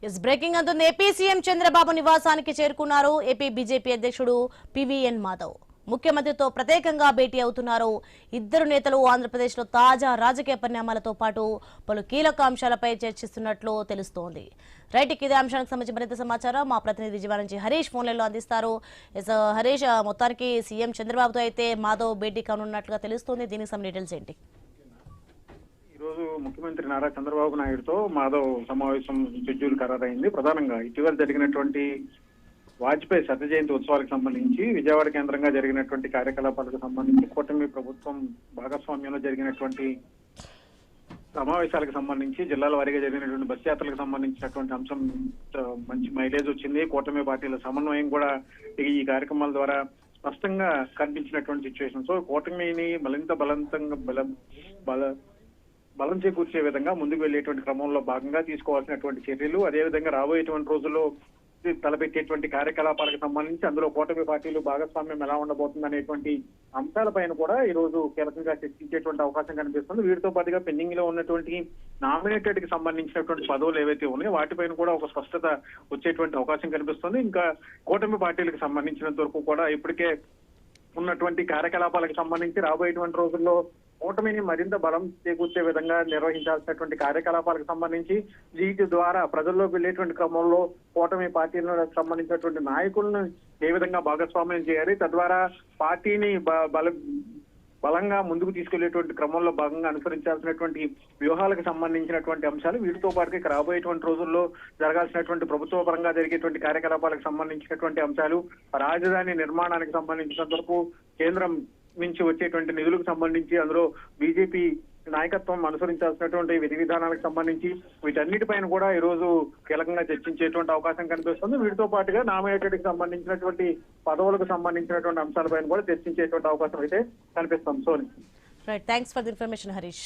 Is breaking అంటుంది. AP CM Chandrababu నివాసానికి చేరుకున్నారు ఏపీ బీజేపీ అధ్యక్షుడు పివిఎన్ మాధవ్. ముఖ్యమంత్రితో ప్రత్యేకంగా భేటీ అవుతున్నారు. ఇద్దరు నేతలు ఆంధ్రప్రదేశ్లో తాజా రాజకీయ పరిణామాలతో పాటు పలు కీలక అంశాలపై చర్చిస్తున్నట్లు తెలుస్తోంది. రైట్, ఇదే అంశానికి సంబంధించి మరింత సమాచారం మా ప్రతినిధి విజయవాడ నుంచి హరీష్ ఫోన్లలో అందిస్తారు. హరీష్, మొత్తానికి సీఎం చంద్రబాబుతో అయితే మాధవ్ భేటీ కానున్నట్లుగా తెలుస్తోంది. దీనికి సంబంధించిన డీటెయిల్స్ ఏంటి? ఈరోజు ముఖ్యమంత్రి నారా చంద్రబాబు నాయుడుతో మాధవ్ సమావేశం షెడ్యూల్ ఖరారైంది. ప్రధానంగా ఇటీవల జరిగినటువంటి వాజ్పేయి శత జయంతి ఉత్సవాలకు సంబంధించి విజయవాడ కేంద్రంగా జరిగినటువంటి కార్యకలాపాలకు సంబంధించి కూటమి ప్రభుత్వం భాగస్వామ్యంలో జరిగినటువంటి సమావేశాలకు సంబంధించి జిల్లాల వారీగా జరిగినటువంటి బస్ యాత్రలకు సంబంధించినటువంటి అంశం మంచి మైలేజ్ వచ్చింది. కూటమి పార్టీల సమన్వయం కూడా ఈ కార్యక్రమాల ద్వారా స్పష్టంగా కనిపించినటువంటి సిచ్యువేషన్. సో కూటమిని మరింత బలం చేకూర్చే విధంగా ముందుకు వెళ్లేటువంటి క్రమంలో భాగంగా తీసుకోవాల్సినటువంటి చర్యలు, అదేవిధంగా రాబోయేటువంటి రోజుల్లో తలపెట్టేటువంటి కార్యకలాపాలకు సంబంధించి అందులో కూటమి పార్టీలు భాగస్వామ్యం ఎలా ఉండబోతుంది అనేటువంటి అంశాలపైన కూడా ఈ రోజు కీలకంగా చర్చించేటువంటి అవకాశం కనిపిస్తుంది. వీటితో పాటుగా పెండింగ్ లో ఉన్నటువంటి నామినేటెడ్ కి సంబంధించినటువంటి పదవులు ఏవైతే ఉన్నాయో వాటిపైన కూడా ఒక స్పష్టత వచ్చేటువంటి అవకాశం కనిపిస్తుంది. ఇంకా కూటమి పార్టీలకు సంబంధించినంత వరకు కూడా ఇప్పటికే ఉన్నటువంటి కార్యకలాపాలకు సంబంధించి రాబోయేటువంటి రోజుల్లో కూటమిని మరింత బలం చేకూర్చే విధంగా నిర్వహించాల్సినటువంటి కార్యకలాపాలకు సంబంధించి వీటి ద్వారా ప్రజల్లోకి వెళ్లేటువంటి క్రమంలో కూటమి పార్టీలకు సంబంధించినటువంటి నాయకులను ఏ విధంగా భాగస్వామ్యం చేయాలి, తద్వారా పార్టీని బలంగా ముందుకు తీసుకెళ్లేటువంటి క్రమంలో భాగంగా అనుసరించాల్సినటువంటి వ్యూహాలకు సంబంధించినటువంటి అంశాలు, వీటితో పాటు రాబోయేటువంటి రోజుల్లో జరగాల్సినటువంటి ప్రభుత్వ పరంగా జరిగేటువంటి కార్యకలాపాలకు సంబంధించినటువంటి అంశాలు, రాజధాని నిర్మాణానికి సంబంధించినంత వరకు కేంద్రం నుంచి వచ్చేటువంటి నిధులకు సంబంధించి అందులో బీజేపీ నాయకత్వం అనుసరించాల్సినటువంటి విధి విధానాలకు సంబంధించి వీటన్నిటిపైన కూడా ఈ రోజు కీలకంగా చర్చించేటువంటి అవకాశం కనిపిస్తుంది. వీటితో పాటుగా నామినేటెడ్ కి సంబంధించినటువంటి పదవులకు సంబంధించినటువంటి అంశాలపైన కూడా చర్చించేటువంటి అవకాశం అయితే కనిపిస్తుంది. Soni, right, thanks for the information Harish.